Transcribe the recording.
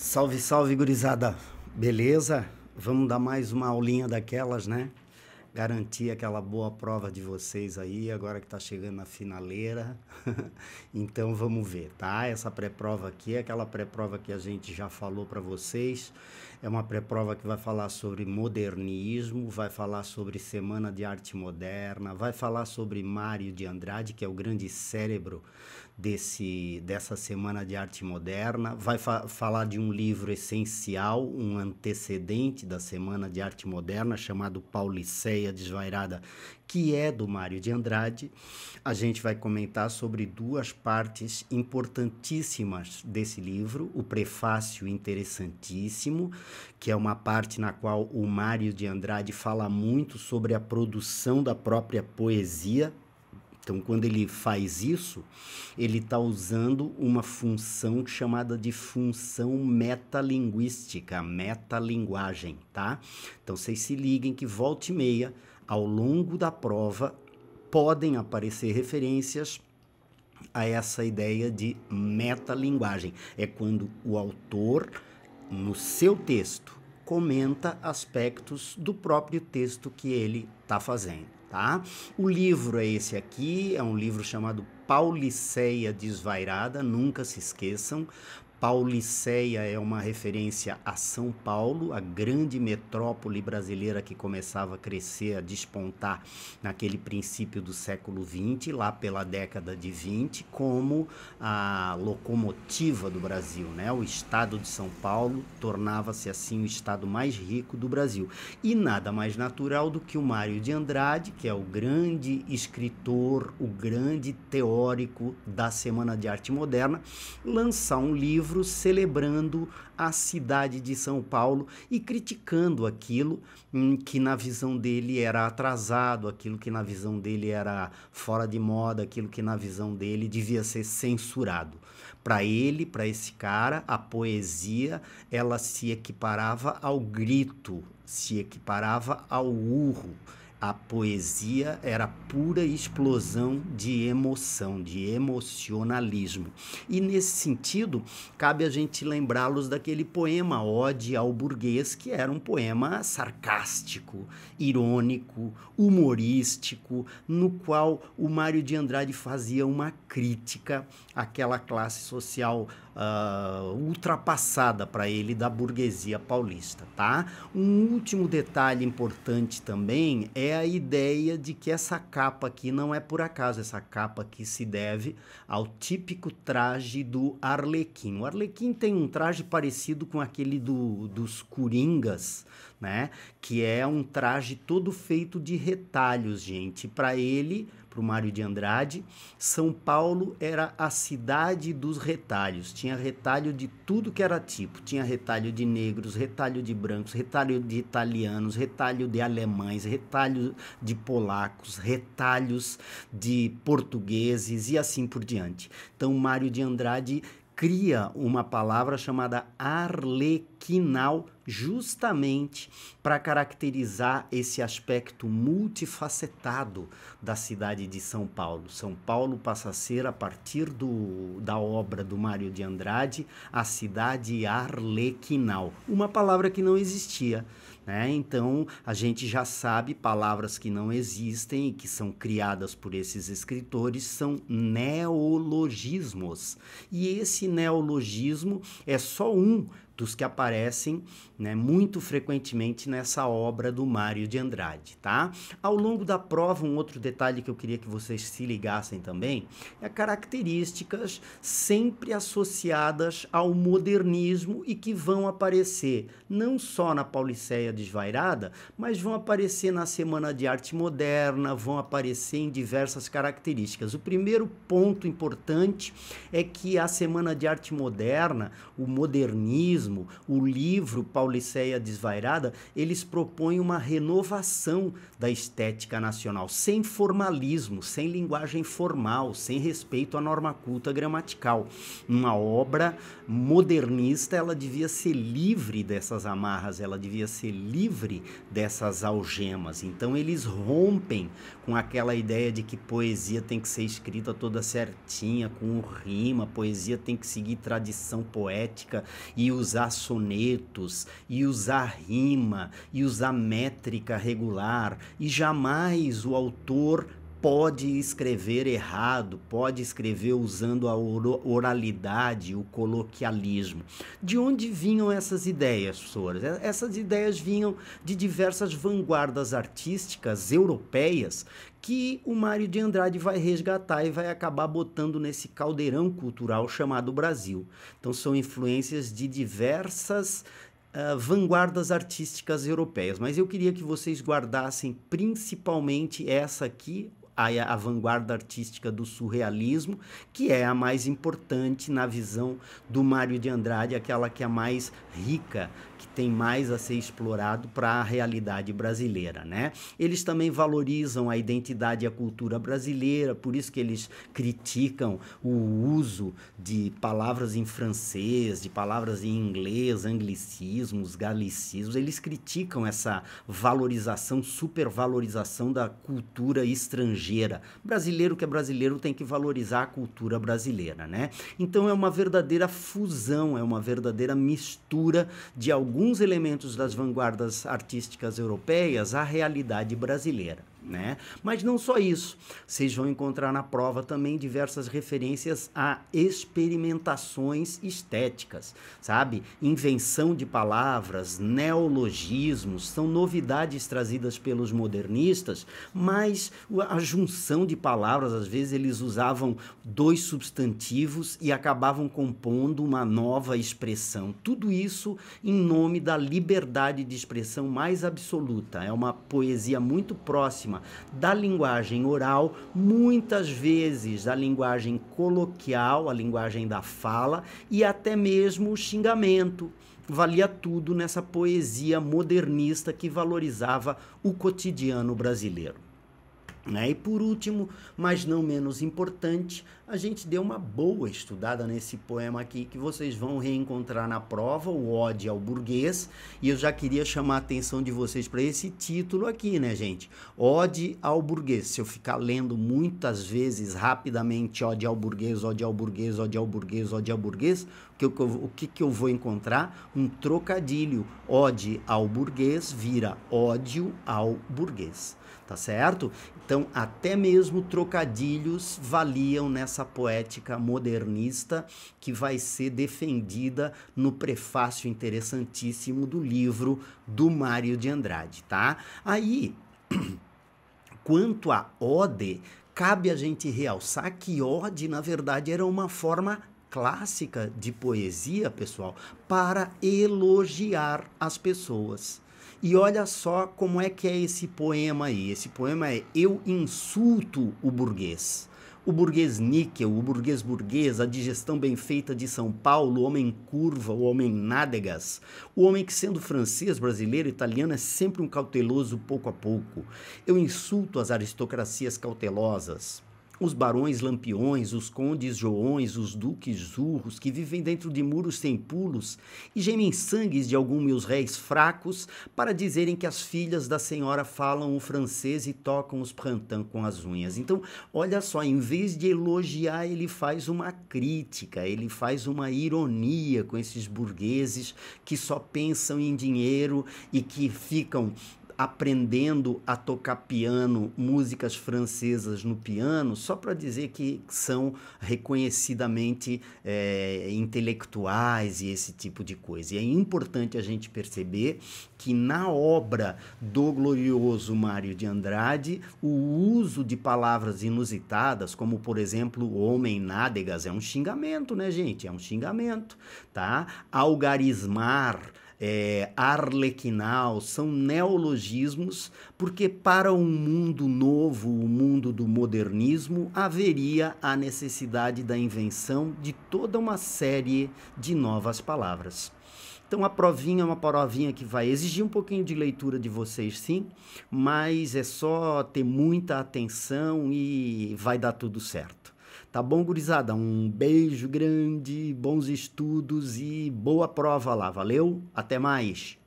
Salve, salve, gurizada. Beleza? Vamos dar mais uma aulinha daquelas, né? Garantir aquela boa prova de vocês aí, agora que tá chegando na finaleira. Então vamos ver, tá? Essa pré-prova aqui é aquela pré-prova que a gente já falou para vocês. É uma pré-prova que vai falar sobre modernismo, vai falar sobre Semana de Arte Moderna, vai falar sobre Mário de Andrade, que é o grande cérebro dessa Semana de Arte Moderna, vai falar de um livro essencial, um antecedente da Semana de Arte Moderna, chamado Pauliceia Desvairada, que é do Mário de Andrade. A gente vai comentar sobre duas partes importantíssimas desse livro, o prefácio interessantíssimo, que é uma parte na qual o Mário de Andrade fala muito sobre a produção da própria poesia. Então, quando ele faz isso, ele está usando uma função chamada de função metalinguística, metalinguagem, tá? Então, vocês se liguem que volta e meia, ao longo da prova, podem aparecer referências a essa ideia de metalinguagem. É quando o autor, no seu texto, comenta aspectos do próprio texto que ele está fazendo. Tá? O livro é esse aqui, é um livro chamado Pauliceia Desvairada, nunca se esqueçam. Pauliceia é uma referência a São Paulo, a grande metrópole brasileira que começava a crescer, a despontar naquele princípio do século XX, lá pela década de 20, como a locomotiva do Brasil, né? O estado de São Paulo tornava-se assim o estado mais rico do Brasil. E nada mais natural do que o Mário de Andrade, que é o grande escritor, o grande teórico da Semana de Arte Moderna, lançar um livro celebrando a cidade de São Paulo e criticando aquilo que na visão dele era atrasado, aquilo que na visão dele era fora de moda, aquilo que na visão dele devia ser censurado. Para ele, para esse cara, a poesia, ela se equiparava ao grito, se equiparava ao urro. A poesia era pura explosão de emoção, de emocionalismo. E nesse sentido, cabe a gente lembrá-los daquele poema Ode ao Burguês, que era um poema sarcástico, irônico, humorístico, no qual o Mário de Andrade fazia uma crítica àquela classe social ultrapassada para ele da burguesia paulista, tá? Um último detalhe importante também é a ideia de que essa capa aqui não é por acaso, essa capa aqui se deve ao típico traje do Arlequim. O Arlequim tem um traje parecido com aquele dos Coringas, né? Que é um traje todo feito de retalhos, gente. Para ele, para o Mário de Andrade, São Paulo era a cidade dos retalhos. Tinha retalho de tudo que era tipo. Tinha retalho de negros, retalho de brancos, retalho de italianos, retalho de alemães, retalho de polacos, retalhos de portugueses e assim por diante. Então, Mário de Andrade cria uma palavra chamada arlequinal justamente para caracterizar esse aspecto multifacetado da cidade de São Paulo. São Paulo passa a ser, a partir da obra do Mário de Andrade, a cidade arlequinal, uma palavra que não existia, né? Então, a gente já sabe, palavras que não existem e que são criadas por esses escritores são neologismos. E esse neologismo é só um dos que aparecem, né, muito frequentemente nessa obra do Mário de Andrade, tá? Ao longo da prova, um outro detalhe que eu queria que vocês se ligassem também é características sempre associadas ao modernismo e que vão aparecer não só na Pauliceia Desvairada, mas vão aparecer na Semana de Arte Moderna, vão aparecer em diversas características. O primeiro ponto importante é que a Semana de Arte Moderna, o modernismo, o livro Pauliceia Desvairada, eles propõem uma renovação da estética nacional, sem formalismo, sem linguagem formal, sem respeito à norma culta gramatical. Uma obra modernista, ela devia ser livre dessas amarras, ela devia ser livre dessas algemas. Então eles rompem com aquela ideia de que poesia tem que ser escrita toda certinha, com rima, poesia tem que seguir tradição poética e os usar sonetos, e usar rima, e usar métrica regular, e jamais o autor pode escrever errado, pode escrever usando a oralidade, o coloquialismo. De onde vinham essas ideias, professores? Essas ideias vinham de diversas vanguardas artísticas europeias que o Mário de Andrade vai resgatar e vai acabar botando nesse caldeirão cultural chamado Brasil. Então são influências de diversas vanguardas artísticas europeias, mas eu queria que vocês guardassem principalmente essa aqui, a vanguarda artística do surrealismo, que é a mais importante na visão do Mário de Andrade, aquela que é a mais rica, que tem mais a ser explorado para a realidade brasileira, né? Eles também valorizam a identidade e a cultura brasileira, por isso que eles criticam o uso de palavras em francês, de palavras em inglês, anglicismos, galicismos. Eles criticam essa valorização, supervalorização da cultura estrangeira. Brasileiro que é brasileiro tem que valorizar a cultura brasileira, né? Então é uma verdadeira fusão, é uma verdadeira mistura de alguns elementos das vanguardas artísticas europeias à realidade brasileira, né? Mas não só isso, vocês vão encontrar na prova também diversas referências a experimentações estéticas, sabe? Invenção de palavras, neologismos, são novidades trazidas pelos modernistas, mas a junção de palavras, às vezes eles usavam dois substantivos e acabavam compondo uma nova expressão. Tudo isso em nome da liberdade de expressão mais absoluta. É uma poesia muito próxima da linguagem oral, muitas vezes da linguagem coloquial, a linguagem da fala, e até mesmo o xingamento. Valia tudo nessa poesia modernista que valorizava o cotidiano brasileiro. E por último, mas não menos importante, a gente deu uma boa estudada nesse poema aqui que vocês vão reencontrar na prova, o Ode ao Burguês, e eu já queria chamar a atenção de vocês para esse título aqui, né, gente? Ode ao Burguês. Se eu ficar lendo muitas vezes, rapidamente, Ode ao Burguês, Ode ao Burguês, Ode ao Burguês, Ode ao Burguês, o que eu vou encontrar? Um trocadilho. Ode ao Burguês vira ódio ao burguês. Tá certo? Então, até mesmo trocadilhos valiam nessa poética modernista que vai ser defendida no prefácio interessantíssimo do livro do Mário de Andrade, tá? Aí, quanto a ode, cabe a gente realçar que ode, na verdade, era uma forma clássica de poesia, pessoal, para elogiar as pessoas. E olha só como é que é esse poema aí. Esse poema é Eu insulto o burguês. O burguês níquel, o burguês, a digestão bem feita de São Paulo, o homem curva, o homem nádegas. O homem que, sendo francês, brasileiro, italiano, é sempre um cauteloso pouco a pouco. Eu insulto as aristocracias cautelosas. Os barões lampiões, os condes joões, os duques zurros, que vivem dentro de muros sem pulos e gemem sangues de alguns meus réis fracos para dizerem que as filhas da senhora falam o francês e tocam os printemps com as unhas. Então, olha só, em vez de elogiar, ele faz uma crítica, ele faz uma ironia com esses burgueses que só pensam em dinheiro e que ficam aprendendo a tocar piano, músicas francesas no piano, só para dizer que são reconhecidamente intelectuais e esse tipo de coisa. E é importante a gente perceber que na obra do glorioso Mário de Andrade, o uso de palavras inusitadas, como, por exemplo, homem nádegas, é um xingamento, né, gente? É um xingamento, tá? Algarismar, arlequinal, são neologismos, porque para um mundo novo, o mundo do modernismo, haveria a necessidade da invenção de toda uma série de novas palavras. Então a provinha é uma provinha que vai exigir um pouquinho de leitura de vocês, sim, mas é só ter muita atenção e vai dar tudo certo. Tá bom, gurizada? Um beijo grande, bons estudos e boa prova lá. Valeu? Até mais!